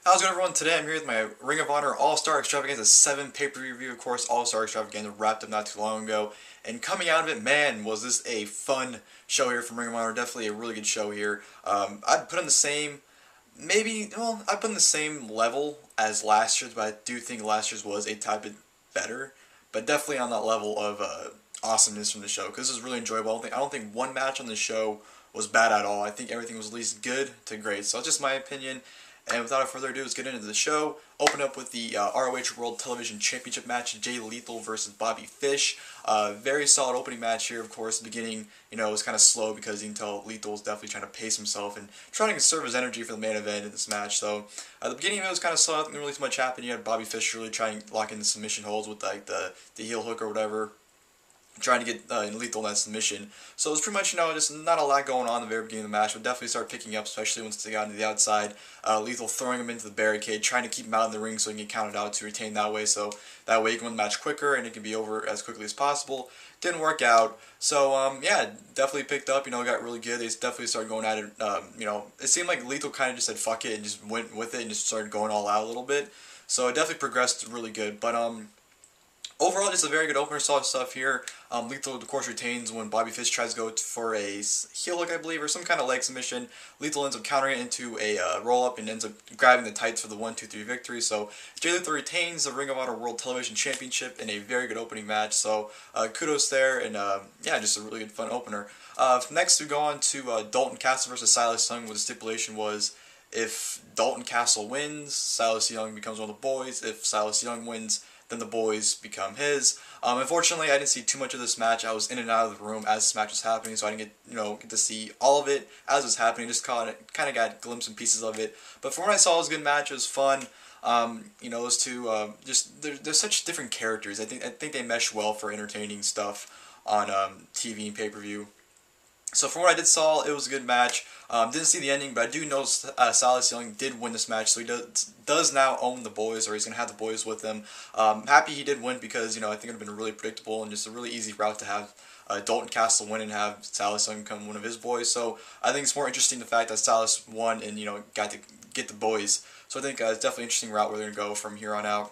How's it going, everyone? Today I'm here with my Ring of Honor All-Star Extravaganza 7 pay-per-view review. Of course, All-Star Extravaganza wrapped up not too long ago. And coming out of it, man, was this a fun show here from Ring of Honor. Definitely a really good show here. I'd put on the same, I'd put on the same level as last year's, but I do think last year's was a tad bit better. But definitely on that level of awesomeness from the show, because this was really enjoyable. I don't think one match on the show was bad at all. I think everything was at least good to great. So that's just my opinion. And without further ado, let's get into the show. Open up with the ROH World Television Championship match, Jay Lethal versus Bobby Fish. Very solid opening match here, of course. The beginning, was kind of slow because you can tell Lethal was definitely trying to pace himself and trying to conserve his energy for the main event in this match. So the beginning of it was kind of slow. Nothing really too much happened. You had Bobby Fish really trying to lock in the submission holds with like the heel hook or whatever, trying to get Lethal in that submission. So it was pretty much, just not a lot going on in the very beginning of the match, but definitely started picking up, especially once they got into the outside. Lethal throwing him into the barricade, trying to keep him out in the ring so he can get counted out to retain that way, so that way he can win the match quicker and it can be over as quickly as possible. Didn't work out, so yeah, definitely picked up, got really good. They definitely started going at it, it seemed like Lethal kind of just said fuck it and just went with it and just started going all out a little bit. So it definitely progressed really good, but overall, just a very good opener, solid stuff here. Lethal, of course, retains when Bobby Fish tries to go for a heel hook, I believe, or some kind of leg submission. Lethal ends up countering it into a roll-up and ends up grabbing the tights for the 1-2-3 victory. So Jay Lethal retains the Ring of Honor World Television Championship in a very good opening match. So kudos there, and yeah, just a really good, fun opener. Next, we go on to Dalton Castle versus Silas Young, where the stipulation was if Dalton Castle wins, Silas Young becomes one of the boys. If Silas Young wins, then the boys become his. Unfortunately, I didn't see too much of this match. I was in and out of the room as this match was happening, so I didn't get to see all of it as it was happening. Just kind of got glimpses and pieces of it. But from what I saw, it was a good match. It was fun. Those two just they're such different characters. I think they mesh well for entertaining stuff on TV and pay-per-view. So from what I did saw, it was a good match. Didn't see the ending, but I do know Silas Young did win this match, so he does now own the boys, or he's going to have the boys with him. Happy he did win because, I think it would have been really predictable and just a really easy route to have Dalton Castle win and have Silas Young become one of his boys. So I think it's more interesting the fact that Silas won and, got to get the boys. So I think it's definitely an interesting route where they're going to go from here on out.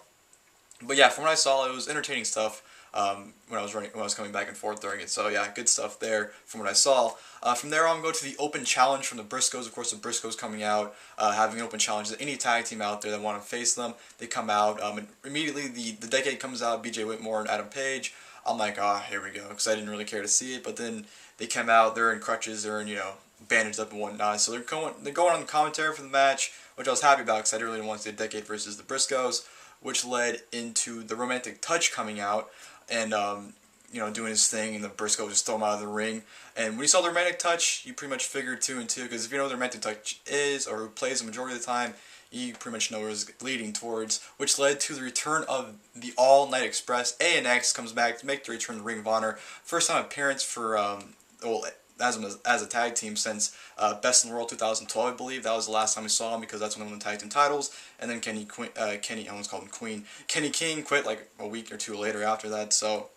But yeah, from what I saw, it was entertaining stuff when I was coming back and forth during it. So yeah, good stuff there from what I saw. From there on, go to the open challenge from the Briscoes. Of course, the Briscoes coming out, having an open challenge. Any tag team out there that want to face them, they come out. And immediately, the Decade comes out, BJ Whitmore and Adam Page. I'm like, here we go, because I didn't really care to see it. But then they come out, they're in crutches, they're in, bandaged up and whatnot. So they're going on the commentary for the match, which I was happy about because I really didn't want to see the Decade versus the Briscoes, which led into the Romantic Touch coming out and doing his thing, and the Briscoes just throw him out of the ring. And when you saw the Romantic Touch, you pretty much figured 2 and 2, because if you know what the Romantic Touch is, or who plays the majority of the time, you pretty much know where it's leading towards, which led to the return of the All Night Express. ANX comes back to make the return to the Ring of Honor. First time appearance for, as a tag team since Best in the World 2012, I believe. That was the last time we saw him because that's when they won the tag team titles. And then I almost called him Queen. Kenny King quit like a week or two later after that. So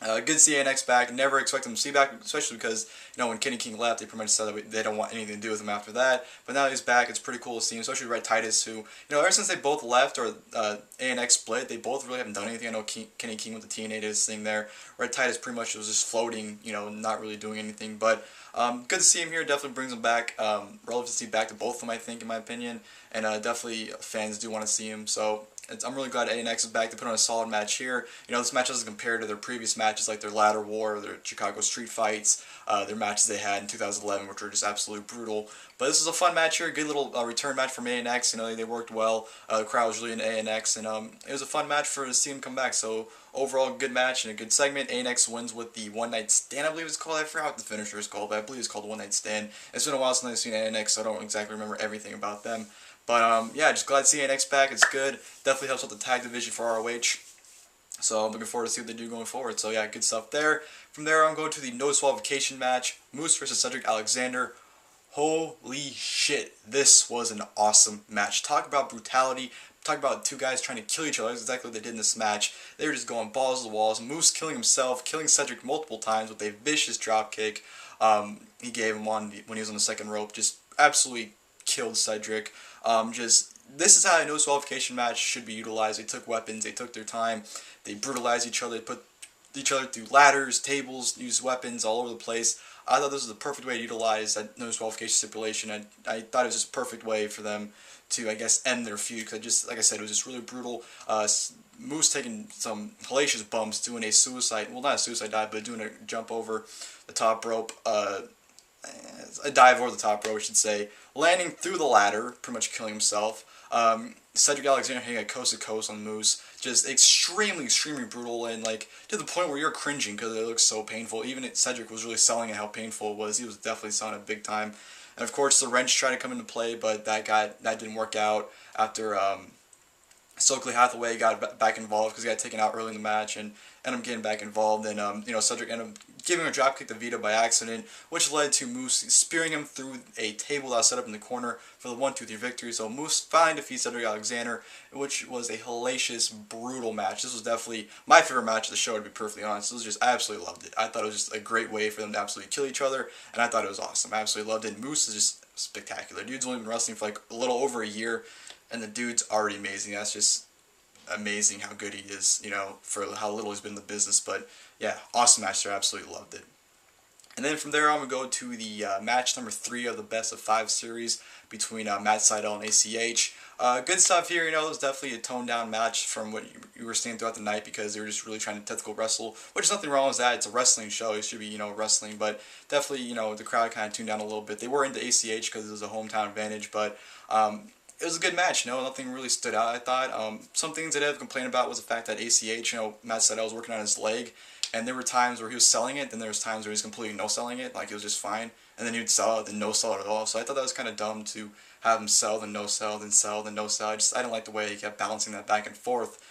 good to see ANX back. Never expect them to see back, especially because, when Kenny King left, they pretty much said that they don't want anything to do with him after that. But now he's back. It's pretty cool to see him, especially Red Titus, who, ever since they both left or ANX split, they both really haven't done anything. I know Kenny King with the TNA did his thing there. Red Titus pretty much was just floating, not really doing anything. But good to see him here. Definitely brings him back. Relevancy back to both of them, I think, in my opinion. And definitely fans do want to see him. So I'm really glad ANX is back to put on a solid match here. This match doesn't compare to their previous matches like their Ladder War, their Chicago Street Fights, their matches they had in 2011, which were just absolutely brutal. But this is a fun match here, good little return match from ANX. They worked well. The crowd was really into ANX, and it was a fun match for to see them come back. So overall, good match and a good segment. ANX wins with the One Night Stand, I believe it's called. I forgot what the finisher is called, but I believe it's called One Night Stand. It's been a while since I've seen ANX, so I don't exactly remember everything about them. But yeah, just glad to see ANX back. It's good. Definitely helps out the tag division for ROH. So I'm looking forward to see what they do going forward. So yeah, good stuff there. From there, I'm going to the no disqualification match. Moose versus Cedric Alexander. Holy shit, this was an awesome match. Talk about brutality. Talk about two guys trying to kill each other. That's exactly what they did in this match. They were just going balls to the walls. Moose killing himself, killing Cedric multiple times with a vicious drop kick. He gave him when he was on the second rope. Just absolutely killed Cedric. Just this is how a no disqualification match should be utilized. They took weapons, they took their time, they brutalized each other, they put each other through ladders, tables, used weapons all over the place. I thought this was the perfect way to utilize that no disqualification stipulation. I thought it was just a perfect way for them to, I guess, end their feud. Because just, like I said, it was just really brutal. Moose taking some hellacious bumps, doing a suicide, well, not a suicide dive, but doing a jump over the top rope, a dive over the top rope, I should say, landing through the ladder, pretty much killing himself. Cedric Alexander hitting a coast to coast on Moose, just extremely brutal, and like to the point where you're cringing because it looks so painful. Even Cedric was really selling it how painful it was. He was definitely selling it big time. And of course the wrench tried to come into play, but that didn't work out after Stokely Hathaway got back involved because he got taken out early in the match and ended up getting back involved. And Cedric ended up giving a dropkick to Vito by accident, which led to Moose spearing him through a table that was set up in the corner for the 1-2-3 victory. So Moose finally defeats Cedric Alexander, which was a hellacious, brutal match. This was definitely my favorite match of the show, to be perfectly honest. This was just, I absolutely loved it. I thought it was just a great way for them to absolutely kill each other, and I thought it was awesome. I absolutely loved it. And Moose is just spectacular. Dude's only been wrestling for like a little over a year, and the dude's already amazing. That's just amazing how good he is, for how little he's been in the business. But yeah, awesome match there. Absolutely loved it. And then from there on, we go to the match number 3 of the best of 5 series between Matt Sydal and ACH. Good stuff here. It was definitely a toned down match from what you were seeing throughout the night, because they were just really trying to technical wrestle, which is nothing wrong with that. It's a wrestling show. It should be, wrestling, but definitely, the crowd kind of tuned down a little bit. They were into ACH because it was a hometown advantage, but it was a good match. Nothing really stood out, I thought. Some things that I have complained about was the fact that ACH, Matt Sydal was working on his leg, and there were times where he was selling it, then there was times where he was completely no-selling it, like it was just fine, and then he would sell it, then no-sell it at all. So I thought that was kind of dumb to have him sell, then no-sell, then sell, then no-sell. I didn't like the way he kept balancing that back and forth.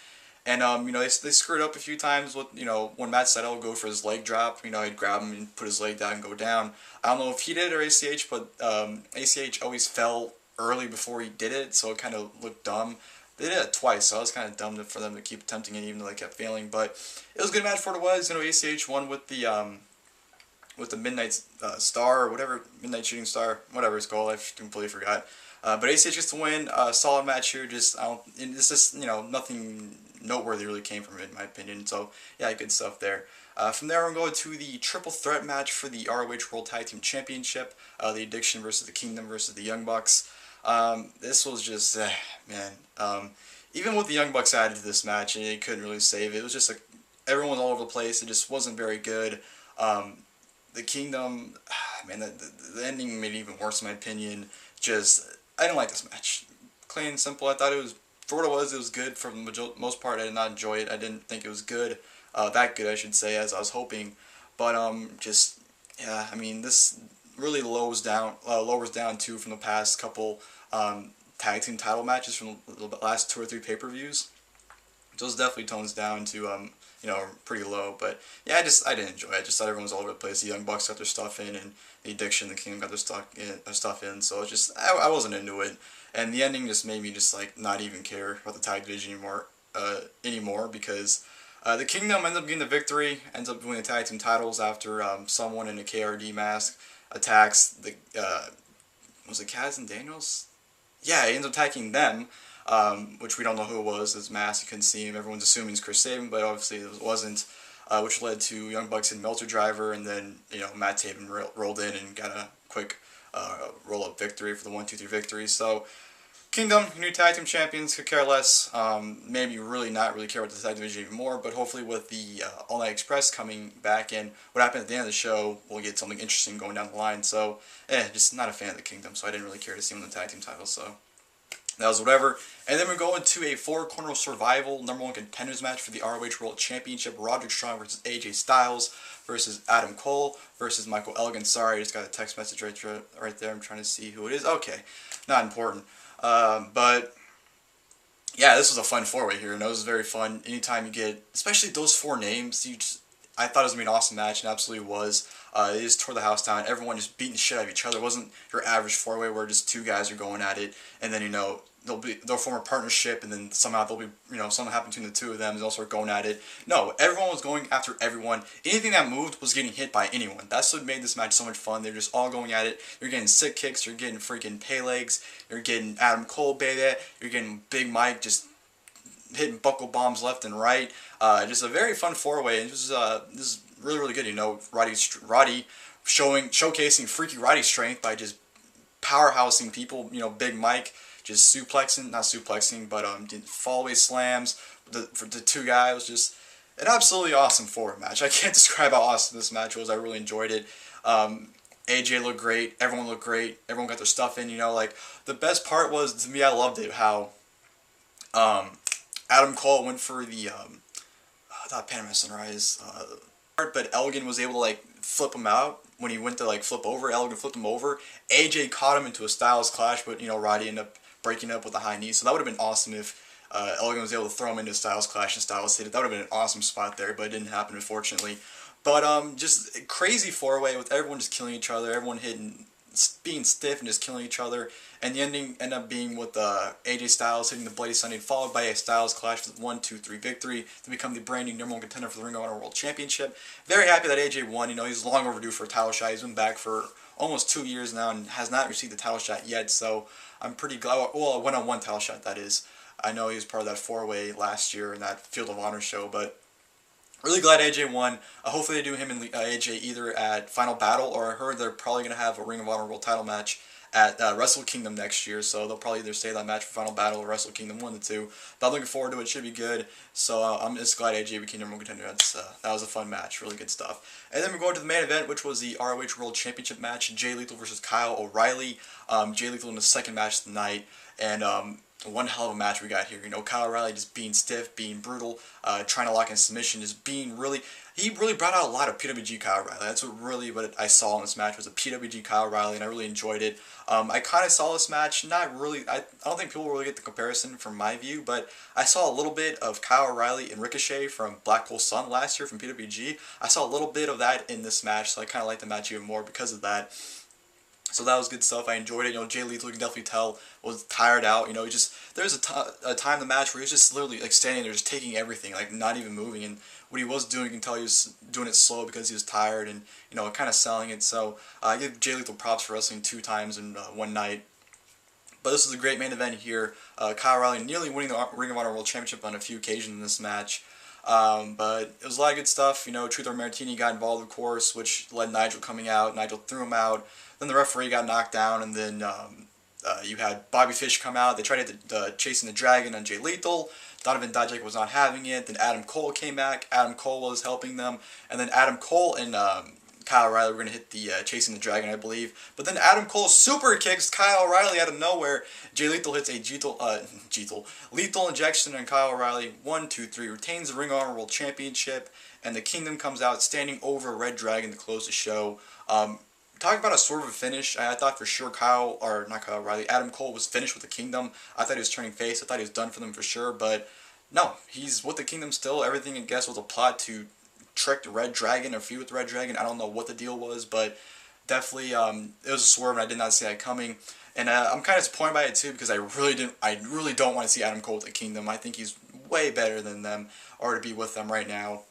And, they screwed up a few times with, when Matt Sydal would go for his leg drop, he'd grab him and put his leg down and go down. I don't know if he did or ACH, but ACH always fell early before he did it, so it kind of looked dumb. They did it twice, so it was kind of dumb for them to keep attempting it, even though they kept failing. But it was a good match for what it was. ACH won with the Midnight Star, or whatever, Midnight Shooting Star, whatever it's called. I completely forgot. But ACH gets to win. Solid match here. It's just nothing noteworthy really came from it, in my opinion. So yeah, good stuff there. From there, we're going to the triple threat match for the ROH World Tag Team Championship. The Addiction versus the Kingdom versus the Young Bucks. This was just, man. Even with the Young Bucks added to this match, it couldn't really save it. It was just like everyone was all over the place. It just wasn't very good. The Kingdom, man, the ending made it even worse in my opinion. I didn't like this match. Plain and simple. I thought it was, for what it was good. For the most part, I did not enjoy it. I didn't think it was good. That good, I should say, as I was hoping. But, this really lowers down too from the past couple tag team title matches from the last 2 or 3 pay-per-views. Those definitely tones down to pretty low. But yeah, I didn't enjoy it. I just thought everyone was all over the place. The Young Bucks got their stuff in, and the Addiction, the Kingdom got their stuff in. So it's just, I wasn't into it. And the ending just made me just not even care about the tag division anymore because the Kingdom ends up getting the victory, ends up winning the tag team titles after someone in a KRD mask attacks the, was it Kaz and Daniels? Yeah, he ends up attacking them, which we don't know who it was. His mask, you couldn't see him. Everyone's assuming it's Chris Sabin, but obviously it wasn't, which led to Young Bucks and Melter Driver, and then, Matt Taven rolled in and got a quick roll-up victory for the 1-2-3 victory. So, Kingdom, new tag team champions, could care less. Maybe really not really care about the tag division even more, but hopefully with the All Night Express coming back and what happened at the end of the show, we'll get something interesting going down the line. So, just not a fan of the Kingdom, so I didn't really care to see them in the tag team titles, so that was whatever. And then we go into a 4-corner survival #1 contenders match for the ROH World Championship. Roderick Strong versus AJ Styles versus Adam Cole versus Michael Elgin. Sorry, I just got a text message right there. I'm trying to see who it is. Okay, not important. But yeah, this was a fun 4-way here, and it was very fun. Anytime you get, especially those 4 names, I thought it was going to be an awesome match, and absolutely was. They just tore the house down. Everyone just beating the shit out of each other. It wasn't your average 4-way where just 2 guys are going at it, and then, they'll form a partnership, and then somehow there'll be, you know, something happen between the two of them, and they'll start going at it. No, everyone was going after everyone. Anything that moved was getting hit by anyone. That's what made this match so much fun. They're just all going at it. You're getting sick kicks, you're getting freaking pay legs, you're getting Adam Cole, baby, you're getting Big Mike just hitting buckle bombs left and right. Just a very fun four-way, and this is really, really good. You know, Roddy showcasing freaky Roddy strength by just powerhousing people. You know, Big Mike just not suplexing, but fallaway slams for the two guys. Was just an absolutely awesome four-way match. I can't describe how awesome this match was. I really enjoyed it. AJ looked great. Everyone looked great. Everyone got their stuff in. You know, like the best part was, to me, I loved it how Adam Cole went for the not Panama Sunrise, but Elgin was able to like flip him out when he went to like flip over. Elgin flipped him over. AJ caught him into a Styles clash, but you know, Roddy ended up breaking up with a high knee. So that would have been awesome if Elgin was able to throw him into a Styles clash and Styles hit it. That would have been an awesome spot there, but it didn't happen, unfortunately. But just a crazy four-way with everyone just killing each other, everyone being stiff and just killing each other, and the ending ended up being with AJ Styles hitting the Bloody Sunday, followed by a Styles clash with 1-2-3 victory to become the brand new #1 contender for the Ring of Honor World Championship. Very happy that AJ won. You know, he's long overdue for a title shot. He's been back for almost 2 years now and has not received the title shot yet, so I'm pretty glad. Well, a one-on-one title shot, that is. I know he was part of that four-way last year in that Field of Honor show, but really glad AJ won. Hopefully they do him and AJ either at Final Battle, or I heard they're probably going to have a Ring of Honor World title match at Wrestle Kingdom next year, so they'll probably either save that match for Final Battle or Wrestle Kingdom, one of the two. But I'm looking forward to it. It should be good. So I'm just glad AJ became #1 contender. That was a fun match. Really good stuff. And then we're going to the main event, which was the ROH World Championship match. Jay Lethal versus Kyle O'Reilly. Jay Lethal in the second match of the night. And one hell of a match we got here. You know, Kyle O'Reilly just being stiff, being brutal, trying to lock in submission, just being really... He really brought out a lot of PWG Kyle O'Reilly. That's what I saw in this match, was a PWG Kyle O'Reilly, and I really enjoyed it. I kind of saw this match, not really... I don't think people really get the comparison from my view, but I saw a little bit of Kyle O'Reilly and Ricochet from Black Hole Sun last year from PWG. I saw a little bit of that in this match, so I kind of liked the match even more because of that. So that was good stuff. I enjoyed it. You know, Jay Lethal, you can definitely tell, was tired out. You know, there's a time in the match where he was just literally like standing there, just taking everything, like not even moving. And what he was doing, you can tell he was doing it slow because he was tired and, you know, kind of selling it. So I give Jay Lethal props for wrestling 2 times in one night. But this was a great main event here. Kyle O'Reilly nearly winning the Ring of Honor World Championship on a few occasions in this match. But it was a lot of good stuff. You know, Truth or Martini got involved, of course, which led Nigel coming out. Nigel threw him out. Then the referee got knocked down, and then you had Bobby Fish come out. They tried to hit Chasing the Dragon on Jay Lethal. Donovan Dijak was not having it. Then Adam Cole came back. Adam Cole was helping them. And then Adam Cole and Kyle O'Reilly were going to hit the Chasing the Dragon, I believe. But then Adam Cole super kicks Kyle O'Reilly out of nowhere. Jay Lethal hits a lethal injection on Kyle O'Reilly. 1, 2, 3. Retains the Ring of Honor World Championship. And the Kingdom comes out standing over Red Dragon to close the show. Talking about a sort of a finish, I thought for sure Adam Cole was finished with the Kingdom. I thought he was turning face. I thought he was done for them for sure. But no, he's with the Kingdom still. Everything, I guess, was a plot to trick the Red Dragon or feud with the Red Dragon. I don't know what the deal was, but definitely it was a swerve, and I did not see that coming. And I'm kind of disappointed by it too, because I really don't want to see Adam Cole with the Kingdom. I think he's way better than them, or to be with them right now.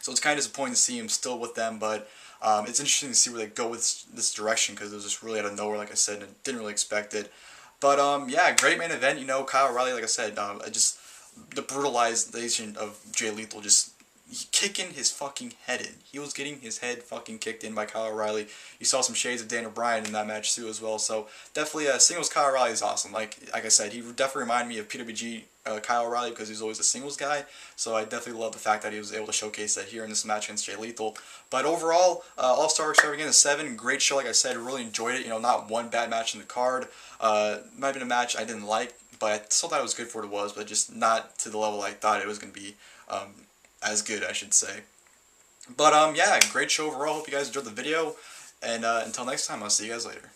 So it's kind of disappointing to see him still with them, but it's interesting to see where they go with this direction, because it was just really out of nowhere, like I said, and didn't really expect it. But yeah, great main event. You know, Kyle O'Reilly, like I said, just the brutalization of Jay Lethal, just kicking his fucking head in. He was getting his head fucking kicked in by Kyle O'Reilly. You saw some shades of Daniel Bryan in that match too as well. So definitely singles Kyle O'Reilly is awesome. Like I said, he definitely reminded me of PWG Kyle O'Reilly, because he's always a singles guy. So I definitely love the fact that he was able to showcase that here in this match against Jay Lethal. But overall, All-Star Extravaganza VII, great show. Like I said, really enjoyed it. You know, not one bad match in the card. Might have been a match I didn't like, but I still thought it was good for what it was, but just not to the level I thought it was going to be. As good, I should say. But yeah, great show overall. Hope you guys enjoyed the video, and until next time, I'll see you guys later.